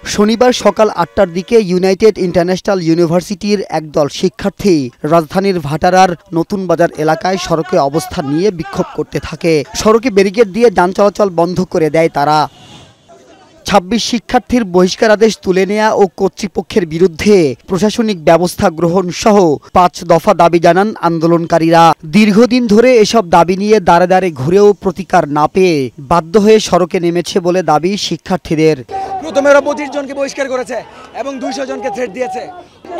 শনিবার সকাল ৮টার দিকে ইউনাইটেড ইন্টারন্যাশনাল ইউনিভার্সিটির একদল শিক্ষার্থী রাজধানীর ভাটারার নতুন বাজার এলাকায় সড়কে অবস্থান নিয়ে বিক্ষোভ করতে থাকে। সড়কে ব্যারিকেড দিয়ে যান চলাচল বন্ধ করে দেয় তারা। ২৬ শিক্ষার্থীর বহিষ্কার আদেশ তুলে নেওয়া ও কর্তৃপক্ষের বিরুদ্ধে প্রশাসনিক ব্যবস্থা গ্রহণ সহ ৫ দফা দাবি জানান আন্দোলনকারীরা। দীর্ঘদিন ধরে এসব দাবি নিয়ে দাঁড়ে দাঁড়ে ঘুরেও প্রতিকার না পেয়ে বাধ্য হয়ে সড়কে নেমেছে বলে দাবি শিক্ষার্থীদের। প্রথমে ২৫ জনকে বহিষ্কার করেছে এবং ২০০ জনকে থ্রেট দিয়েছে।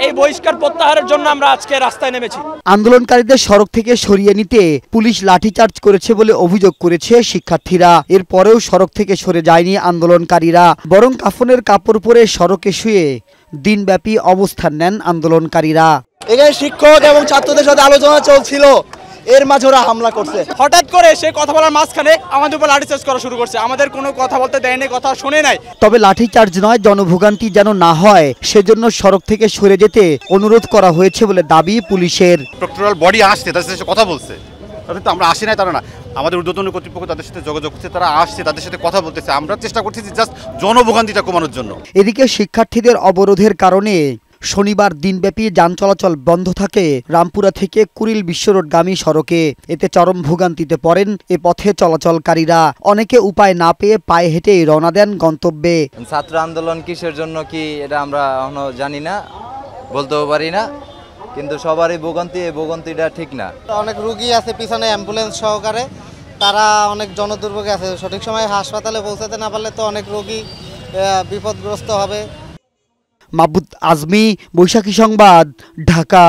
এই বহিষ্কার প্রত্যাহারের জন্য আমরা আজকে রাস্তায় নেমেছি। আন্দোলনকারীদের সড়ক থেকে সরিয়ে নিতে পুলিশ লাঠিচার্জ করেছে বলে অভিযোগ করেছে শিক্ষার্থীরা। এরপরেও সড়ক থেকে সরে যায়নি আন্দোলনকারীরা, বরং কাফনের কাপড় পরে সড়কে শুয়ে দিনব্যাপী অবস্থান নেন আন্দোলনকারীরা। এখানে শিক্ষক এবং ছাত্রদের সাথে আলোচনা চলছিল, এর মাঝে ওরা হামলা করছে। হঠাৎ করে সে কথা বলার মাঝখানে আমাদের উপর লাঠিচার্জ করা শুরু করছে। আমাদের কোনো কথা বলতে দেয়নি, কথা শুনে নাই। তবে লাঠিচার্জ নয়, জনভোগান্তি যেন না হয় সেজন্য সড়ক থেকে সরে যেতে অনুরোধ করা হয়েছে বলে দাবি পুলিশের। প্রক্টোরাল বডি আসছে, তাদের সাথে কথা বলছে, তাদের তো আমরা আসি নাই তারা না, আমাদের ঊর্ধ্বতন কর্তৃপক্ষ তাদের সাথে যোগাযোগ করছে, তারা আসছে, তাদের সাথে কথা বলতেছে। আমরা চেষ্টা করতেছি জাস্ট জনভোগান্তিটা কমানোর জন্য। এদিকে শিক্ষার্থীদের অবরোধের কারণে শনিবার দিনব্যাপী যান চলাচল বন্ধ থাকে রামপুরা থেকে কুড়িল বিশ্বরোডগামী সড়কে। এতে চরম ভোগান্তিতে পড়েন এ পথে চলাচলকারীরা। অনেকে উপায় না পেয়ে পায়ে হেঁটেই রওনা দেন গন্তব্যে। ছাত্র আন্দোলন কিসের জন্য কি এটা আমরা এখনো জানি না, বলতেও পারি না, কিন্তু সবারই ভোগান্তি, এই ভোগান্তিটা ঠিক না। অনেক রোগী আছে পিছনে অ্যাম্বুলেন্স সহকারে, তারা অনেক জনদুর্ভোগে আছে। সঠিক সময়ে হাসপাতালে পৌঁছাতে না পারলে তো অনেক রোগী বিপদগ্রস্ত হবে। মাহবুব আজমি, বৈশাখী সংবাদ, ঢাকা।